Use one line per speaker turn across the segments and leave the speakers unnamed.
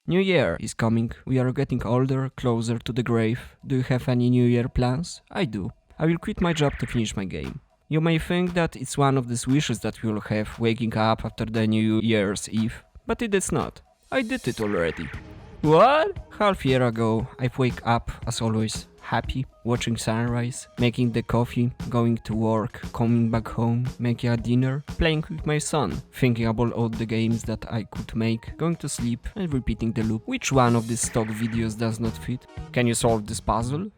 New Year is coming. We are getting older, closer to the grave. Do you have any New Year plans? I do. I will quit my job to finish my game. You may think that it's one of these wishes that we all have, waking up after the New Year's Eve, but it is not. I did it already. What? Half year ago, I wake up, as always, happy, watching sunrise, making the coffee, going to work, coming back home, making a dinner, playing with my son, thinking about all the games that I could make, going to sleep and repeating the loop. Which one of these stock videos does not fit? Can you solve this puzzle?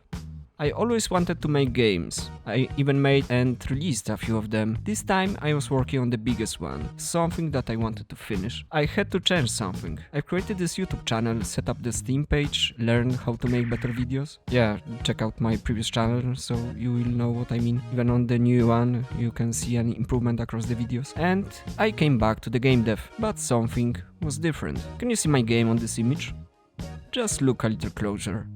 I always wanted to make games. I even made and released a few of them. This time I was working on the biggest one, something that I wanted to finish. I had to change something. I created this YouTube channel, set up the Steam page, learned how to make better videos. Yeah, check out my previous channel so you will know what I mean. Even on the new one you can see an improvement across the videos. And I came back to the game dev, but something was different. Can you see my game on this image? Just look a little closer.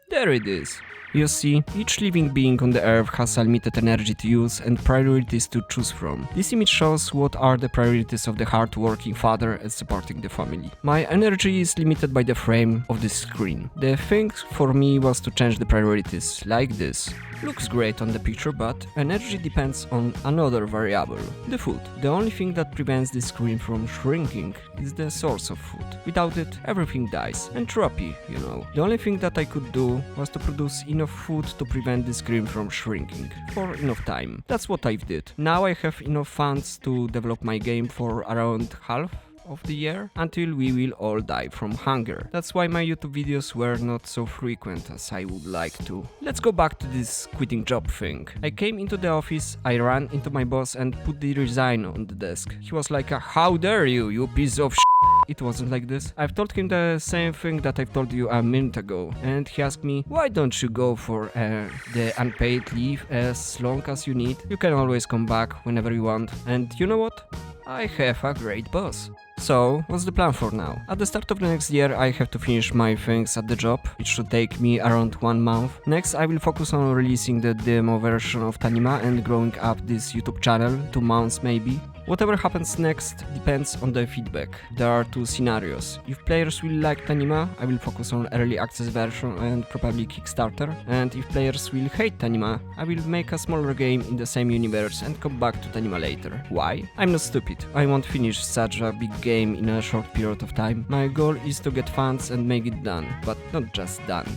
There it is. You see, each living being on the earth has a limited energy to use and priorities to choose from. This image shows what are the priorities of the hard-working father and supporting the family. My energy is limited by the frame of this screen. The thing for me was to change the priorities, like this. Looks great on the picture, but energy depends on another variable, the food. The only thing that prevents the screen from shrinking is the source of food. Without it, everything dies. Entropy, you know. The only thing that I could do was to produce enough food to prevent the screen from shrinking for enough time. That's what I did. Now I have enough funds to develop my game for around half of the year until we will all die from hunger. That's why my YouTube videos were not so frequent as I would like to. Let's go back to this quitting job thing. I came into the office, I ran into my boss and put the resign on the desk. He was like, how dare you, you piece of shit. It wasn't like this. I've told him the same thing that I've told you a minute ago, and he asked me, why don't you go for the unpaid leave as long as you need? You can always come back whenever you want. And you know what? I have a great boss. So, what's the plan for now? At the start of the next year I have to finish my things at the job. It should take me around 1 month. Next I will focus on releasing the demo version of Tanima and growing up this YouTube channel, 2 months maybe. Whatever happens next depends on the feedback. There are 2 scenarios. If players will like Tanima, I will focus on early access version and probably Kickstarter. And if players will hate Tanima, I will make a smaller game in the same universe and come back to Tanima later. Why? I'm not stupid. I won't finish such a big game in a short period of time. My goal is to get funds and make it done, but not just done.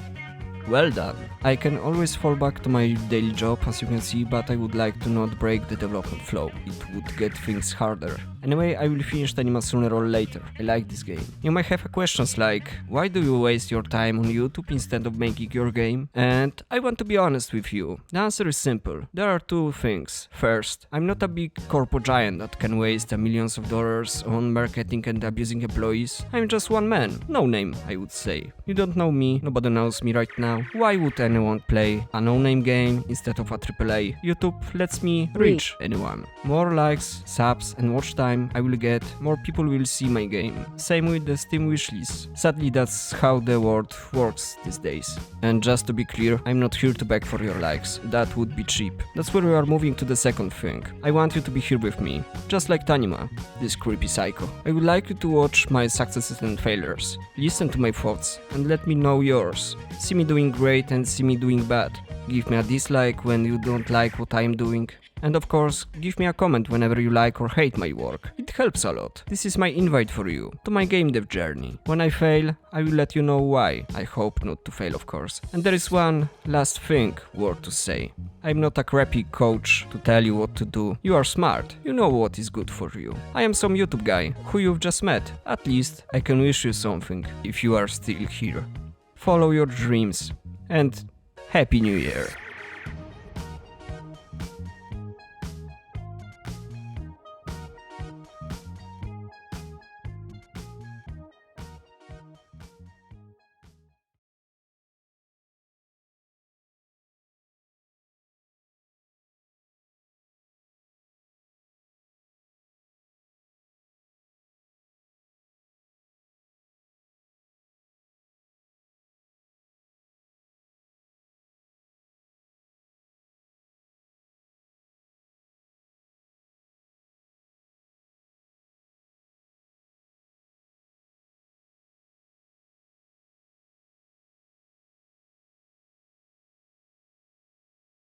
Well done. I can always fall back to my daily job, as you can see, but I would like to not break the development flow. It would get things harder. Anyway, I will finish Tanima sooner or later. I like this game. You might have questions like, why do you waste your time on YouTube instead of making your game? And I want to be honest with you. The answer is simple. There are 2 things. First, I'm not a big corporate giant that can waste millions of dollars on marketing and abusing employees. I'm just one man. No name, I would say. You don't know me, nobody knows me right now. Why would anyone play a no-name game instead of a AAA? YouTube lets me reach anyone. More likes, subs and watch time I will get, more people will see my game. Same with the Steam wishlist. Sadly, that's how the world works these days. And just to be clear, I'm not here to beg for your likes. That would be cheap. That's where we are moving to the second thing. I want you to be here with me. Just like Tanima, this creepy psycho. I would like you to watch my successes and failures. Listen to my thoughts and let me know yours. See me doing great and see me doing bad. Give me a dislike when you don't like what I'm doing. And of course, give me a comment whenever you like or hate my work. It helps a lot. This is my invite for you to my game dev journey. When I fail, I will let you know why. I hope not to fail, of course. And there is one last thing worth to say. I'm not a crappy coach to tell you what to do. You are smart. You know what is good for you. I am some YouTube guy who you've just met. At least I can wish you something if you are still here. Follow your dreams and Happy New Year.